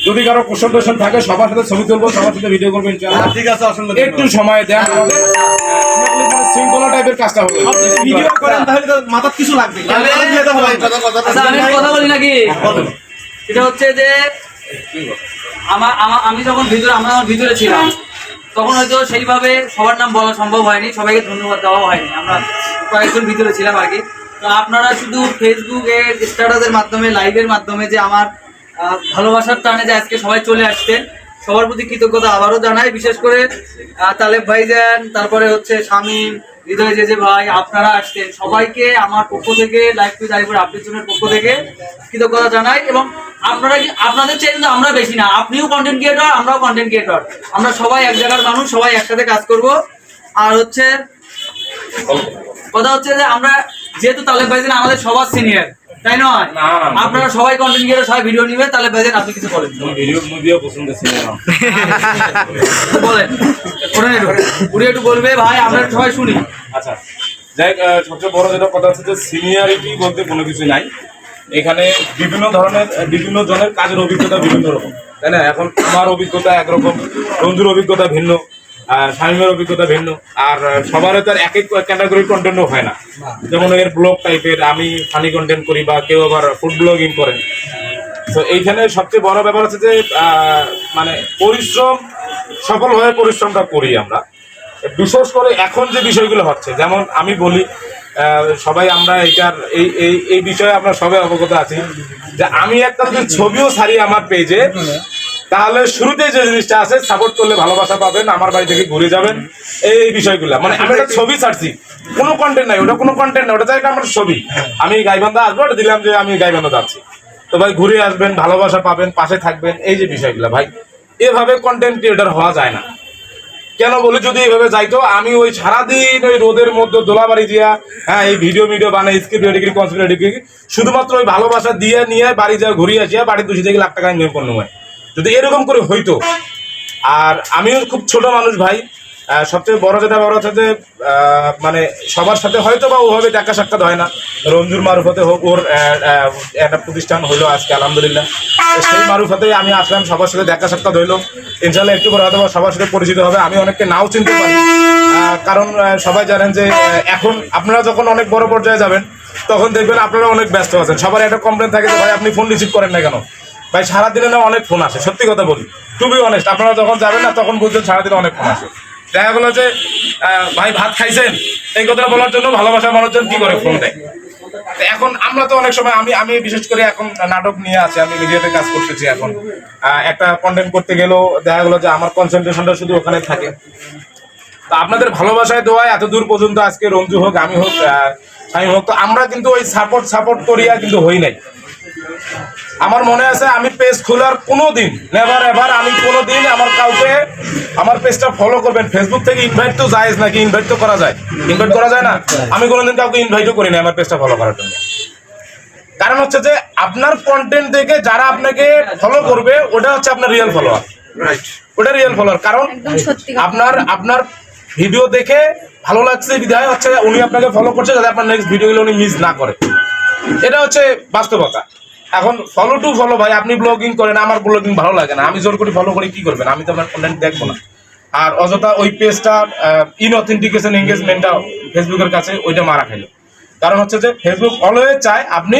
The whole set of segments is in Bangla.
যদি কারো কোশ্চেন টোশ্চেন থাকে সবার সাথে ছবি তুলবো, সবার সাথে ভিডিও করবো ইনশাআল্লাহ। ঠিক আছে, অসংখ্য একটু সময় দেন, শৃঙ্খলা টাইপের কাজটা হবে। ভিডিও করেন তাহলে তো মাথার কিছু লাগবে। আচ্ছা, আমি কথা বলি নাকি? এটা হচ্ছে যে আমি যখন ভিতরে ছিলাম তখন হয়তো সেইভাবে সবার নাম বলা সম্ভব হয়নি, সবাইকে ধন্যবাদ দেওয়া হয়নি, আমরা কয়েকজন ভিতরে ছিলাম আর কি। তো আপনারা শুধু ফেসবুকের স্ট্যাটাসের মাধ্যমে, লাইভের মাধ্যমে যে আমার ভালোবাসার টানে যে আজকে সবাই চলে আসছেন, সবার প্রতি কৃতজ্ঞতা আবারও জানাই। বিশেষ করে তালেব ভাইজান, তারপরে হচ্ছে শামীম, হৃদয় যে ভাই, আপনারা আসছেন, সবাইকে আমার পক্ষ থেকে, লাইভ টু লাইভ আপডেট জোনের পক্ষ থেকে কৃতজ্ঞতা জানাই। এবং আপনাদের চেয়ে কিন্তু আমরা বেশি না, আপনিও কন্টেন্ট ক্রিয়েটর, আমরাও কন্টেন্ট ক্রিয়েটর, আমরা সবাই এক জায়গার মানুষ, সবাই একসাথে কাজ করব। আর হচ্ছে কথা হচ্ছে যে আমরা যেহেতু তালেব ভাইজান আমাদের সবার সিনিয়র, তাই নয়? আপনারা সবাই কন্টেন্ট ক্রিয়েটর, সবাই ভিডিও নিবে, তাহলে ভাইজান আপনি কিছু বলেন। ভিডিও মুভিও পছন্দ ছিল না, বলেন, একটু বলবে ভাই, আমরা সবাই শুনি। আচ্ছা যাই, সবচেয়ে বড় যেটা কথা হচ্ছে যে সিনিয়রিটি বলতে কোনো কিছু নাই এখানে। বিভিন্ন জনের কাজের অভিজ্ঞতা বিভিন্ন রকম, তাই না? এখন আমার অভিজ্ঞতা একরকম, রঞ্জুর অভিজ্ঞতা ভিন্ন, শামীমের অভিজ্ঞতা ভিন্ন, আর সবার তো আর এক এক ক্যাটাগরির কন্টেন্টও হয় না। যেমন এর ব্লগ টাইপের, আমি ফানি কন্টেন্ট করি, বা কেউ আবার ফুড ব্লগিং করেন। তো এইখানে সবচেয়ে বড় ব্যাপার হচ্ছে যে মানে পরিশ্রম, সফলভাবে পরিশ্রমটা করি আমরা। বিশেষ করে এখন যে বিষয়গুলো হচ্ছে, যেমন আমি বলি, সবাই আমরা এইটার এই বিষয়ে আমরা সবাই অবগত আছি যে আমি একটা যদি ছবিও ছাড়ি আমার পেজে, তাহলে শুরুতে যে জিনিসটা আছে, সাপোর্ট করলে ভালোবাসা পাবেন, আমার বাড়ি থেকে ঘুরে যাবেন, এই বিষয়গুলো। মানে আমি একটা ছবি ছাড়ছি, কোনো কন্টেন্ট নাই, ওটা কোনো কন্টেন্ট নাই, ওটা একটা আমার ছবি, আমি গাইবান্ধা আসবো, ওটা দিলাম যে আমি গাইবান্ধা যাচ্ছি, তো ভাই ঘুরে আসবেন, ভালোবাসা পাবেন, পাশে থাকবেন, এই যে বিষয়গুলো। ভাই এভাবে কন্টেন্ট ক্রিয়েটর হওয়া যায় না। কেন বলি, যদি এইভাবে যাইতো, আমি ওই সারাদিন ওই রোদের মধ্যে দোলাবাড়ি দিয়া, হ্যাঁ, এই ভিডিও বানাই, স্ক্রিপ্ট রেডি, কনসেপ্ট রেডি, শুধুমাত্র ওই ভালোবাসা দিয়ে নিয়ে বাড়ি যা ঘুরিয়ে আসিয়া বাড়ি 200 থেকে লাখ টাকা ইনকাম করতে হয়, যদি এরকম করে হইতো। আর আমিও খুব ছোট মানুষ ভাই, সবচেয়ে বড় যেটা বড় হচ্ছে যে মানে সবার সাথে হয়তো বা ওভাবে দেখা সাক্ষাৎ হয় না। রঞ্জুর মারুফতে হোক, ওর একটা প্রতিষ্ঠান হইলো আজকে আলহামদুলিল্লাহ, সেই মারুফতেই আমি আসলাম, সবার সাথে দেখা সাক্ষাৎ হইলো, ইনশাল্লাহ একটু করে হয়তো সবার সাথে পরিচিত হবে। আমি অনেককে নাও চিনতে পারি, কারণ সবাই জানেন যে এখন আপনারা যখন অনেক বড় পর্যায়ে যাবেন, তখন দেখবেন আপনারা অনেক ব্যস্ত আছেন। সবার একটা কমপ্লেন থাকে যে ভাই আপনি ফোন রিসিভ করেন না কেন? ভাই সারাদিনে না অনেক ফোন আসে, সত্যি কথা বলি, টু বি অনেস্ট, আপনারা যখন যাবেন না তখন বুঝছেন সারাদিনে অনেক ফোন আসে। দেখা গেলো যে ভাই ভাত খাইছেন, এই কথাটা বলার জন্য ভালোবাসার মানুষজন কি করে ফোন দেয়। এখন আমরা তো অনেক সময়, আমি বিশেষ করে এখন নাটক নিয়ে আছি, আমি মিডিয়াতে কাজ করতেছি, এখন একটা কন্টেন্ট করতে গেলেও দেখা গেলো যে আমার কনসেন্ট্রেশনটা শুধু ওখানে থাকে। তো আপনাদের ভালোবাসায় দোয়ায় এত দূর পর্যন্ত আজকে রঞ্জু হোক, আমি হোক, শামীম হোক, তো আমরা কিন্তু ওই সাপোর্ট করিয়া কিন্তু হই নাই। আমার মনে আছে আমি পেজ খোলার কোনোদিন, নেভার এভার আমি কোনোদিন আমার কাউকে আমার পেজটা ফলো করবেন, ফেসবুক থেকে ইনভাইট তো যায় নাকি, ইনভাইট তো করা যায়, ইনভাইট করা যায় না, আমি কোনোদিন কাউকে ইনভাইটও করি না আমার পেজটা ফলো করার জন্য। কারণ হচ্ছে যে আপনার কন্টেন্ট দেখে যারা আপনাকে ফলো করবে, ওটা হচ্ছে আপনার রিয়েল ফলোয়ার, ওটা রিয়েল ফলোয়ার। কারণ আপনার ভিডিও দেখে ভালো লাগছে বিধায় হচ্ছে উনি আপনাকে ফলো করছে, যাতে আপনার নেক্সট ভিডিওগুলো উনি মিস না করে, এটা হচ্ছে বাস্তবতা। এখন ফলো টু ফলো, ভাই আপনি ব্লগিং করেন, আমার ব্লগিং ভালো লাগে না, আমি জোর করে ফলো করে কি করবেন? আমি তো আপনার কন্টেন্ট দেখবো না। আর অযথা ওই পেজটার ইনঅথেন্টিকেশন এঙ্গেজমেন্টটা ফেসবুকের কাছে ওইটা মারা খাইলো। কারণ হচ্ছে যে ফেসবুক অলওয়েজ চায় আপনি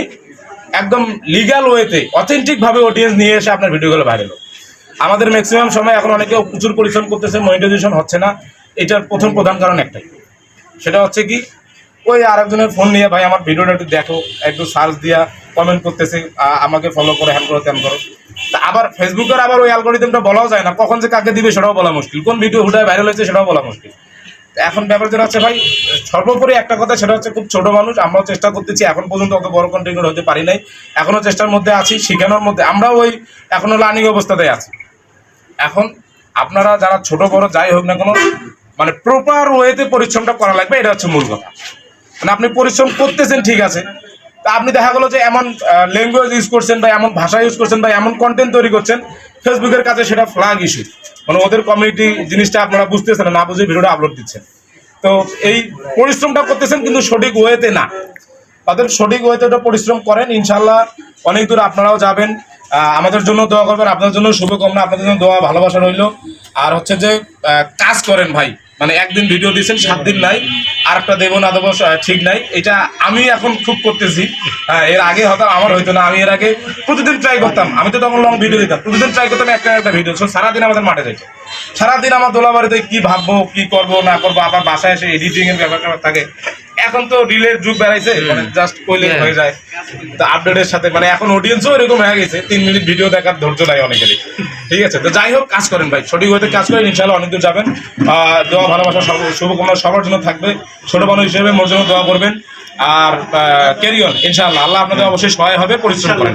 একদম লিগ্যাল ওয়েতে অথেন্টিক ভাবে অডিয়েন্স নিয়ে এসে আপনার ভিডিওগুলো ভাইরাল। আমাদের ম্যাক্সিমাম সময় এখন অনেকে প্রচুর পরিশ্রম করতেছে, মনিটাইজেশন হচ্ছে না। এটার প্রধান কারণ একটাই, সেটা হচ্ছে কি, ওই আরেকজনের ফোন নিয়ে ভাই আমার ভিডিওটা একটু দেখো, একটু সার্চ দিয়া কমেন্ট করতেছে, আমাকে ফলো করো, হ্যান করো, ত্যান করো। তা আবার ফেসবুকের আবার ওই অ্যালগরিদমটা বলাও যায় না, কখন যে কাকে দিবে সেটাও বলা মুশকিল, কোন ভিডিও হুটায় ভাইরাল হয়েছে সেটাও বলা মুশকিল। এখন ব্যাপার যেটা হচ্ছে ভাই, সর্বোপরি একটা কথা, সেটা হচ্ছে খুব ছোট মানুষ, আমরাও চেষ্টা করতেছি, এখন পর্যন্ত অত বড় কন্টেন্ট হতে পারি নাই, এখনো চেষ্টার মধ্যে আছি, শিখানোর মধ্যে, আমরাও ওই এখনো লার্নিং অবস্থাতেই আছি। এখন আপনারা যারা ছোট বড় যাই হোক না কোনো, মানে প্রপার ওয়েতে পরিশ্রমটা করা লাগবে, এটা হচ্ছে মূল কথা। মানে আপনি পরিশ্রম করতেছেন ঠিক আছে, তা আপনি দেখা গেলো যে এমন ল্যাঙ্গুয়েজ ইউজ করছেন বা এমন ভাষা ইউজ করছেন বা এমন কন্টেন্ট তৈরি করছেন, ফেসবুকের কাছে সেটা ফ্ল্যাগ ইস্যু, মানে ওদের কমিউনিটি জিনিসটা আপনারা বুঝতেছেন না, বুঝে ভিডিওটা আপলোড দিচ্ছেন। তো এই পরিশ্রমটা করতেছেন কিন্তু সঠিক ওয়েতে না, তাদের সঠিক ওয়েতে ওটা পরিশ্রম করেন, ইনশাল্লাহ অনেক দূর আপনারাও যাবেন। আমাদের জন্য দোয়া করবেন, আপনাদের জন্য শুভকামনা, আপনাদের জন্য দোয়া ভালোবাসা রইল। আর হচ্ছে যে কাজ করেন ভাই, মানে একদিন ভিডিও দিয়েছেন 7 দিন নাই, আর একটা দেবো না দেবো ঠিক নাই, এটা আমি এখন খুব করতেছি। এর আগে হয়তো আমার হইতো না, আমি এর আগে প্রতিদিন ট্রাই করতাম, আমি তো তখন লং ভিডিও দিতাম, প্রতিদিন ট্রাই করতাম একটা ভিডিও। সারাদিন আমাদের মাঠে যাইতো, সারাদিন আমার দোলাবাড়িতে কি ভাববো কি করবো না করবো, আবার বাসায় এসে এডিটিং এর ব্যাপার থাকে। এখন তো রিলের যুগ বেড়াইছে, মানে জাস্ট কইলে হয়ে যায়। তো আপডেটের সাথে মানে এখন অডিয়েন্সও এরকম হয়ে গেছে, 3 মিনিট ভিডিও দেখার ধৈর্য নাই অনেকেরই। ঠিক আছে, তো যাই হোক কাজ করেন ভাই, সঠিক হইতে কাজ করেন, ইনশাআল্লাহ অনেক দূর যাবেন। দোয়া ভালোবাসা শুভকামনা সবার জন্য থাকবে, ছোট মানুষ হিসেবে মোর জন্য দোয়া করবেন। আর ক্যারি অন, ইনশাআল্লাহ আল্লাহ আপনাদের অবশ্যই সহায় হবে, পরিশ্রম করেন।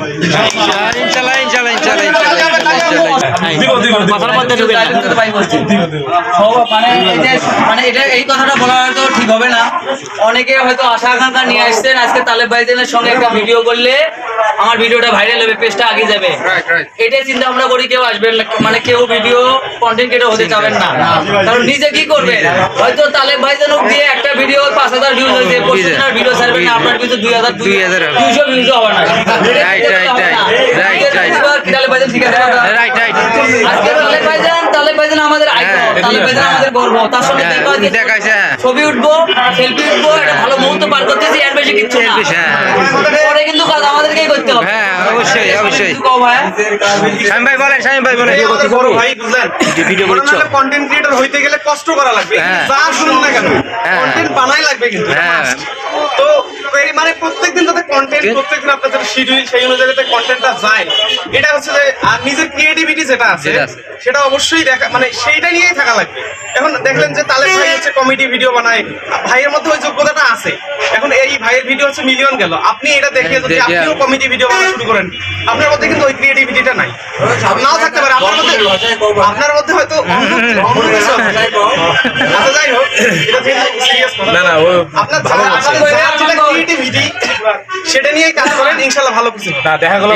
মানে এটা এই কথাটা বলা হয়তো ঠিক হবে না, অনেকে হয়তো আশা আকাঙ্ক্ষা নিয়ে আসছেন আজকে তালেব ভাইজানের সঙ্গে একটা ভিডিও করলে আমার ভিডিওটা ভাইরাল হবে, পেজটা আগে যাবে, এটাই চিন্তা ভাবনা করি কেউ আসবেন না, মানে কেউ ভিডিও কন্টেন্ট ক্রিয়েটর হতে চাবেন না। কারণ নিজে কি করবেন, হয়তো তালেব ভাইজান দিয়ে একটা ভিডিও 5000 ভিউজ হয়েছে, 25 ভিডিও ছাড়বেন না, আপনার ভিডিও 2000 200 ভিউজ হবে না। আজকে তালেব ভাইজান আমাদের আইকন, তালেব ভাইজান আমাদের গর্ব, তার সঙ্গে ছবি উঠবো, সেলফি উঠবো, একটা ভালো মুহূর্ত পার করতেছি, এর বেশি কিচ্ছু না। পরে কিন্তু কাজ আমাদেরকেই করতে হবে। অবশ্যই অবশ্যই। শামীম ভাই বলেন, বড় ভাই বুঝলেন, ভিডিও করছো, কন্টেন্ট ক্রিয়েটর হইতে গেলে কষ্ট করা লাগবে, যা শুনুন না কেন কন্টেন্ট বানাই লাগবে কিন্তু। তো মানে প্রত্যেকদিন যাতে কন্টেন্ট, প্রত্যেকদিন আপনাদের শিডিউল সেই অনুযায়ী যাতে কন্টেন্টটা যায়, এটা হচ্ছে যে আর নিজের ক্রিয়েটিভিটি যেটা আছে সেটা অবশ্যই দেখা, মানে সেইটা নিয়েই থাকা লাগবে। এখন দেখলেন যে তালেব ভাই হচ্ছে কমেডি ভিডিও বানায়, ভাইয়ের মধ্যে ওই যোগ্যতাটা আছে। এখন এই ভাইয়ের ভিডিও হচ্ছে মিলিয়ন গেল, আপনি এটা দেখে যদি আপনিও কমেডি ভিডিও বানানো শুরু করেন, আপনার মধ্যে কিন্তু ওই ক্রিয়েটিভিটিটা নাই, নাও থাকতে পারে আপনার মধ্যে হয়তো অন্য কিছু আছে। আচ্ছা যাই হোক, এটা থেকে সিরিয়াস কথা না, আপনার ক্রিয়েটিভিটি সেটা নিয়ে কাজ করেন, ইনশাআল্লাহ ভালো কিছু না। দেখা গেল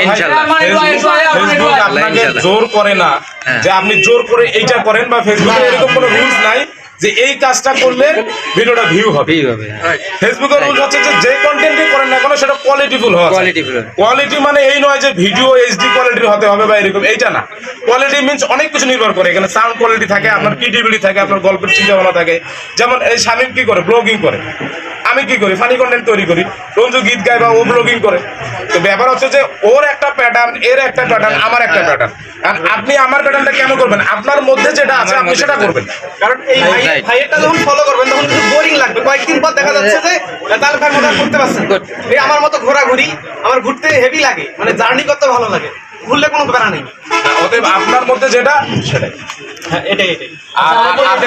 ফেসবুক আপনাকে জোর করে না যে আপনি জোর করে এইটা করেন, বা ফেসবুকে এরকম কোনো রুলস নাই যে এই কাজটা করলে ভিডিওটা ভিউ হবে। ফেসবুকের রুল হচ্ছে যে কন্টেন্টই করেন না কেন সেটা কোয়ালিটিফুল হওয়া, কোয়ালিটি মানে এই নয় যে ভিডিও এইচডি কোয়ালিটির হতে হবে বা এরকম, এইটা না। কোয়ালিটি মিন্স অনেক কিছু নির্ভর করে, এখানে সাউন্ড কোয়ালিটি থাকে, আপনার ক্রিয়েটিভিটি থাকে, আপনার গল্পের চিন্তা ভাবনা থাকে। যেমন এই শামীম কি করে, ব্লগিং করে, আমি কি করি, ফানি কন্টেন্ট তৈরি করি, রঞ্জু গীত গায় বা ও ব্লগিং করে। তো ব্যাপার হচ্ছে যে ওর একটা প্যাটার্ন, এর একটা প্যাটার্ন, আমার একটা প্যাটার্ন। আপনি আমার প্যাটার্নটা কেন করবেন? আপনার মধ্যে যেটা আছে আপনি সেটা করবেন। কারণ এই ভাইয়েরটা যখন ফলো করবেন তখন কিন্তু বোরিং লাগবে, কয়েকদিন পর দেখা যাচ্ছে যে তাহলে ভাই মজা করতে পারছেন। এই আমার মতো ঘোরাঘুরি, আমার ঘুরতে হেভি লাগে, মানে জার্নি করতে ভালো লাগে, ঘুরলে কোনো প্যারা নেই। অতএব আপনার মধ্যে যেটা সেটাই, হ্যাঁ এটাই।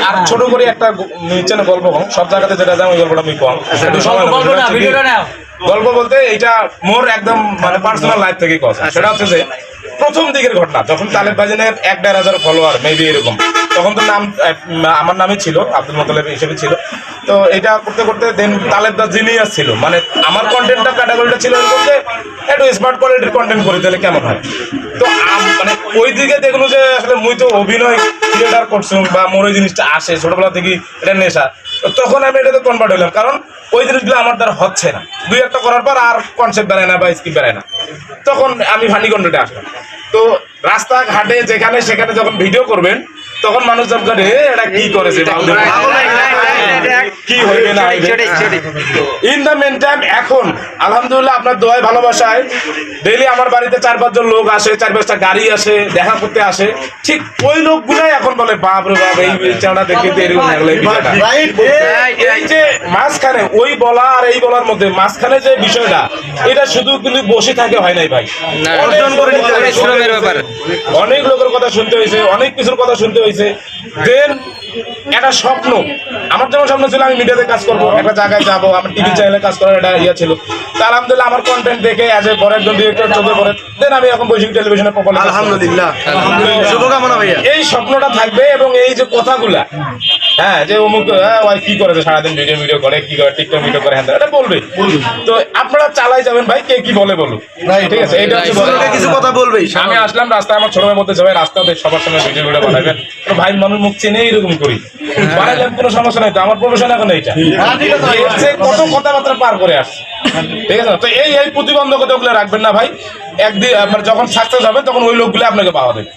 আর ছোট করে একটা চ্যানেল গল্প কম, সব জায়গাতে যেটা যায় ওই গল্পটা আমি কম, গল্প বলতে এটা মোর একদম মানে পার্সোনাল লাইফ থেকে কথা। সেটা হচ্ছে যে প্রথম দিকের ঘটনা, যখন তালেব ভাইজানের 1-1.5 ফলোয়ার মেবি এরকম, তখন তো নাম আমার নামই ছিল, আব্দুল মোতালেব হিসেবে ছিল। তো এটা করতে করতে দেন তালেব দা জিনিয়াস ছিল, মানে আমার কন্টেন্টটা ক্যাটাগরিটা ছিল এরকম যে একটু স্মার্ট কোয়ালিটির কন্টেন্ট করে তাহলে কেমন হয়। তো মানে ওই দিকে দেখলো যে আসলে মুই তো অভিনয় থিয়েটার করছি বা মোর ওই জিনিসটা আসে ছোটবেলা থেকে, এটা নেশা। তখন আমি এটাতে কনভার্ট হইলাম, কারণ ওই জিনিসগুলো আমার দ্বারা হচ্ছে না, 2-1টা করার পর আর কনসেপ্ট বেড়ায় না বা স্কিপ বেড়ায় না, তখন আমি ফানি কন্টেন্টে আসলাম। তো রাস্তাঘাটে যেখানে সেখানে যখন ভিডিও করবেন তখন মানুষ যখন এটা কি করেছে কি হইবে না ইন দ্য মেন টাইম। এখন আলহামদুলিল্লাহ আপনার দোয়ায় ভালোবাসায় ডেইলি আমার বাড়িতে 4-5 জন লোক আসে, 4-5টা গাড়ি আসে, দেখা করতে আসে। ঠিক ওই লোকগুলাই এখন বলে বাপ রে বাপ এই চাঁড়া দেখে এরকম এই যে মাঝখানে ওই বলা আর এই বলার মধ্যে মাঝখানে যে বিষয়টা, এটা শুধু কিন্তু বসে থাকে হয় নাই ভাই, অনেক লোকের কথা শুনতে হয়েছে, অনেক কিছুর কথা শুনতে হয়েছে। দেন একটা স্বপ্ন, আমার যেমন স্বপ্ন ছিল আমি মিডিয়াতে কাজ করবো, একটা জায়গায় যাবো, আমার টিভি চ্যানেলে কাজ করার একটা ইয়ে ছিল। তা আলহামদুলিল্লাহ আমার কন্টেন্ট দেখে অ্যাজ এ বড় একজন ডিরেক্টর চোখে পড়ে, দেন আমি এখন বৈশ্বিক টেলিভিশনে প্রকল্প, আলহামদুলিল্লাহ শুভকামনা ভাইয়া। এই স্বপ্নটা থাকবে এবং এই যে কথাগুলা হ্যাঁ যে অমুক ওই কি করেছে সারাদিন ভিডিও করে কি করে টিকটক ভিডিও করে হ্যাঁ এটা বলবে তো আপনারা চালাই যাবেন ভাই কে কি বলে বলুন ঠিক আছে এইটা হচ্ছে বড়। কিছু কথা বলবেই আমি আসলাম রাস্তায় আমার ছোট ভাইয়ের মধ্যে যাবে রাস্তাতে সবার সঙ্গে ভিডিও বানাবেন তো ভাই মানুষ মুখ চেনে এরকম করি বানাইলাম কোনো সমস্যা নাই তো আমার প্রফেশন এখন এইটা এর চেয়ে কত কথাবার্তা পার করে আসছে ঠিক আছে তো এই প্রতিবন্ধকতা গুলো রাখবেন না ভাই একদিন আপনার যখন সাকসেস হবে তখন ওই লোকগুলো আপনাকে পাওয়া দেবে